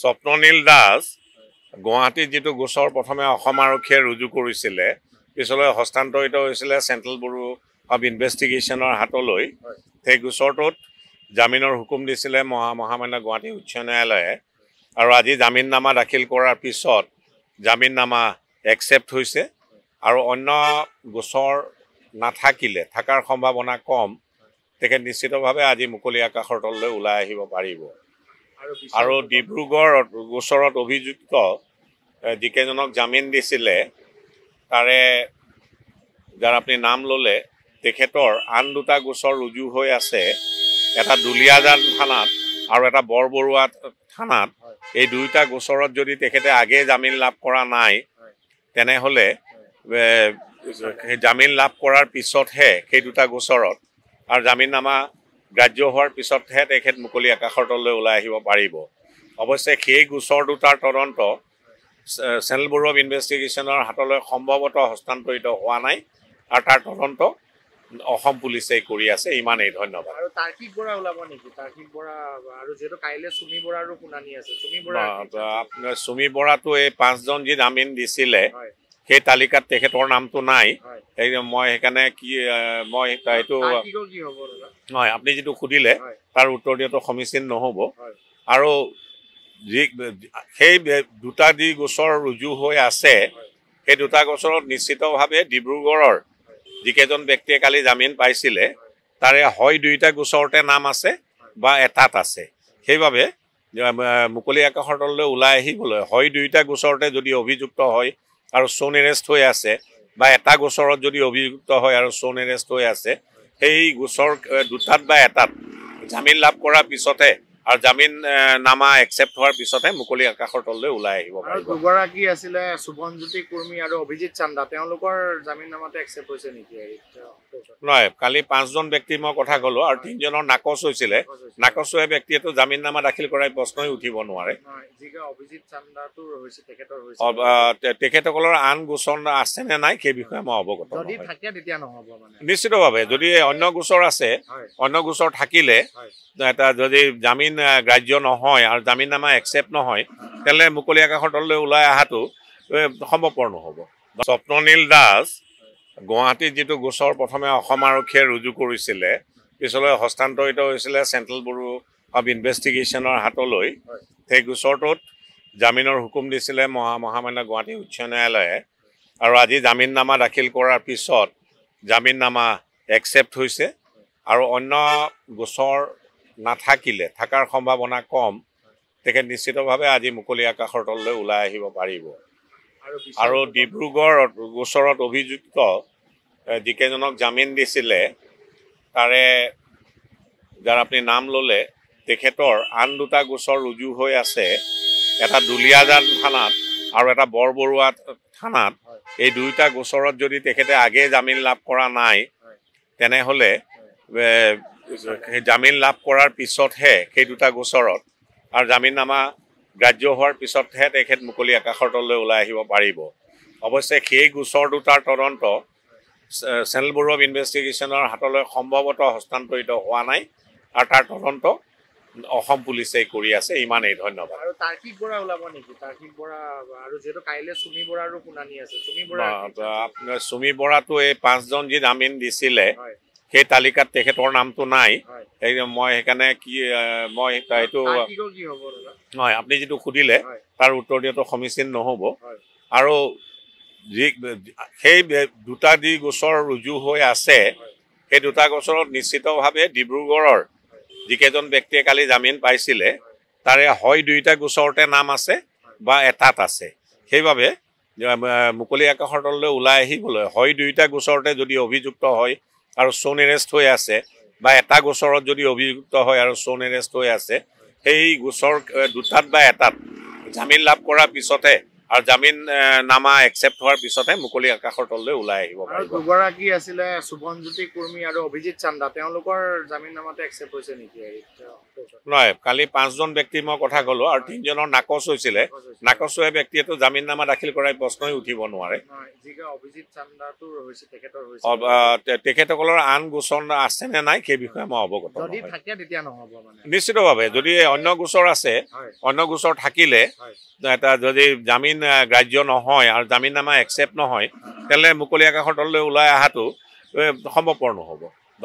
স্বপ্ননীল দাস গুৱাহাটীত যেটো গোচৰ প্ৰথমে অসম আৰক্ষীয়ে ৰুজু কৰিছিলে পিছলৈ হস্তান্তৰিত হৈছিলে চেন্ট্ৰেল ব্যুৰো অফ ইনভেষ্টিগেশ্যনৰ হাতলৈ সেই গোচৰটোত জামিনৰ হুকুম দিছিলে মহামান্য গুৱাহাটী উচ্চ ন্যায়ালয়ে আৰু আজি জামিননামা দাখিল কৰাৰ পিছত জামিননামা একচেপ্ট হৈছে আৰু অন্য গোচৰ নাথাকিলে থাকাৰ সম্ভাৱনা কম তেখেত নিশ্চিতভাৱে আজি মুকলি আকাশৰ তললৈ ওলাই আহিব পাৰিব আৰু ডিব্ৰুগড় গোচৰত অভিযুক্ত যিকেইজনক জামিন দিছিলে তাৰে যাৰ আপুনি নাম ললে তেখেতৰ আন দুটা গোচৰ ৰুজু হৈ আছে এটা দুলিয়াজান থানাত আৰু এটা বৰবৰুৱা থানাত এই দুইটা গোচৰত যদি তেখেতে আগে জামিন লাভ কৰা নাই তেনেহলে জামিন লাভ কৰাৰ পিছতহে সেই দুটা গোচৰত আৰু জামিননামা গ্ৰাহ্য হোৱাৰ পিছতহে তেখেত মুকলি আকাশৰ তললৈ ওলাই আহিব পাৰিব অৱশ্যে সেই গোচৰ দুটাৰ তদন্ত চেন্ট্ৰেল ব্যুৰো অফ ইনভেষ্টিগেশ্যনৰ হাতলৈ সম্ভৱতঃ হস্তান্তৰিত হোৱা নাই আৰু তাৰ তদন্ত অসম পুলিচে কৰি আছে ইমানেই ধন্যবাদ আৰু তাৰ্কিক বৰা ওলাব নেকি তাৰ্কিক বৰা আৰু যেটো কাইলে সুমি বৰাৰো শুনানি আছে সুমি বৰা আপোনাৰ সুমি বৰাটো এই 5 জন যি জামিন দিছিলে সেই তালিকাত তেখেতৰ নামটো নাই এই মই সেইকাৰণে কি মই এইটো কি হ'ব নহয় আপুনি যেটো খুদিলে তাৰ উত্তৰ দিয়াটো সমীচীন নহব আৰু সেই দুটা দি গোচৰ ৰুজু হৈ আছে সেই দুটা গোচৰত নিশ্চিতভাৱে ডিব্ৰুগড়ৰ যিকেইজন ব্যক্তিয়ে কালি জামিন পাইছিলে তাৰে হয় দুইটা গোচৰতে নাম আছে বা এটাত আছে সেইবাবে মুকলি আকাশৰ তললৈ ওলাই আহিবলৈ হয় দুইটা গোচৰতে যদি অভিযুক্ত হয় আৰু চোন এৰেষ্ট হৈ আছে বা এটা গোচৰত যদি অভিযুক্ত হয় আৰু চোন এৰেষ্ট হৈ আছে সেই গোচৰ দুটাত বা এটাত জামিন লাভ কৰাৰ পিছতে আৰু জামিন নামা একচেপ্ট হোৱাৰ পিছতে মুকলি আকাশৰ তললৈ ওলাই আহিব আৰু দুগৰাকী আছিলে সুভনজ্যোতি কুৰ্মী আৰু অভিজিত চান্দা তেওঁলোকৰ জামিন নামাটো একচেপ্ট হৈছে নেকি নহয় কালি 5 জন ব্যক্তি মই কথা কলো আৰু 3 জনৰ নাকচ হৈছিলে নাকচ হোৱা ব্যক্তিয়েতো জামিন নামা দাখিল কৰাই প্ৰশ্নই উঠিব নোৱাৰে অভিজিত চান্দাটোৰ হৈছে তেখেতৰ হৈছে তেখেতসকলৰ আন গোচৰ আছে নে নাই সেই বিষয়ে মই অৱগত যদি থাকে তেতিয়া নহব মানে নিশ্চিতভাৱে যদি অন্য গোচৰ আছে অন্য গোচৰ থাকিলে এটা যদি জামিন গ্ৰাহ্য নহয় আৰু জামিননামা একচেপ্ট নহয় তেলে মুকলি আকাশৰ তললৈ ওলাই অহাটো সম্ভৱপৰ নহব স্বপ্ননীল দাস গুৱাহাটীত যেটো গোচৰ প্ৰথমে অসম আৰক্ষীয়ে ৰুজু কৰিছিলে পিছলৈ হস্তান্তৰিত হৈছিলে চেন্ট্ৰেল ব্যুৰো অফ ইনভেষ্টিগেশ্যনৰ হাতলৈ সেই গোচৰটোত জামিনৰ হুকুম দিছিলে মহামান্য গুৱাহাটী উচ্চ ন্যায়ালয়ে আৰু আজি জামিননামা দাখিল কৰাৰ পিছত জামিননামা একচেপ্ট হৈছে আৰু অন্য গোচৰ নাথাকিলে থাকাৰ সম্ভাৱনা কম তেখেত নিশ্চিতভাৱে আজি মুকলি আকাশৰ তললৈ ওলাই আহিব পাৰিব আৰু ডিব্ৰুগড় গোচৰত অভিযুক্ত যিকেইজনক জামিন দিছিলে তাৰে যাৰ আপুনি নাম ললে তেখেতৰ আন দুটা গোচৰ ৰুজু হৈ আছে এটা দুলিয়াজান থানাত আৰু এটা বৰবৰুৱা থানাত এই দুইটা গোচৰত যদি তেখেতে আগে জামিন লাভ কৰা নাই তেনেহলে জামিন লাভ কৰাৰ পিছতহে সেই দুটা গোচৰত আৰু জামিননামা গ্ৰাহ্য হোৱাৰ পিছতহে তেখেত মুকলি আকাশৰ তললৈ ওলাই আহিব পাৰিব অৱশ্যে সেই গোচৰ দুটাৰ তদন্ত চেন্ট্ৰেল ব্যুৰো অফ ইনভেষ্টিগেশ্যনৰ হাতলৈ সম্ভৱতঃ হস্তান্তৰিত হোৱা নাই আৰু তাৰ তদন্ত অসম পুলিচে কৰি আছে ইমানেই ধন্যবাদ আৰু তাৰ্কিক বৰা ওলাব নেকি তাৰ্কিক বৰা আৰু যেটো কাইলে সুমি বৰাৰো শুনানি আছে সুমি বৰা আপোনাৰ সুমি বৰাটো এই 5 জন যি জামিন দিছিলে সেই তালিকাত তেখেতৰ নামটো নাই এই মই সেইকাৰণে কি মই এইটো কি হ'ব নহয় আপুনি যেটো খুদিলে তাৰ উত্তৰ দিয়াটো সমীচীন নহব আৰু সেই দুটা দি গোচৰ ৰুজু হৈ আছে সেই দুটা গোচৰত নিশ্চিতভাৱে ডিব্ৰুগড়ৰ যিকেইজন ব্যক্তিয়ে কালি জামিন পাইছিলে তাৰে হয় দুইটা গোচৰতে নাম আছে বা এটাত আছে সেইবাবে মুকলি আকাশৰ তললৈ ওলাই আহিবলৈ হয় দুইটা গোচৰতে যদি অভিযুক্ত হয় আৰু চোন এৰেষ্ট হৈ আছে বা এটা গোচৰত যদি অভিযুক্ত হয় আৰু চোন এৰেষ্ট হৈ আছে সেই গোচৰ দুটাত বা এটাত জামিন লাভ কৰাৰ পিছতে আৰু জামিন নামা একচেপ্ট হোৱাৰ পিছতহে মুকলি আকাশৰ তললৈ ওলাই আহিব পাৰিব। দুগৰাকী আছিলে শুভনজ্যোতি কুৰ্মী আৰু অভিজিত চান্দা, তেওঁলোকৰ জামিন নামাটো একচেপ্ট হৈছে নেকি? নহয়, কালি 5জন ব্যক্তিৰ মই কথা ক'লো আৰু 3জনৰ নাকচ হৈছিলে। নাকচ হোৱা ব্যক্তিয়েতো জামিন নামা দাখিল কৰাই প্ৰশ্নই উঠিব নোৱাৰে। তেখেতসকলৰ আন গোচৰ আছে নে নাই সেই বিষয়ে মই অৱগত নহয়। নিশ্চিতভাৱে যদি অন্য গোচৰ আছে, অন্য গোচৰ থাকিলে এটা যদি জামিন গ্ৰাহ্য নহয় আৰু জামিন নামা একচেপ্ট নহয়, তেতিয়াহ'লে মুকলি আকাশৰ তললৈ ওলাই অহাটো সম্ভৱপৰ নহ'ব।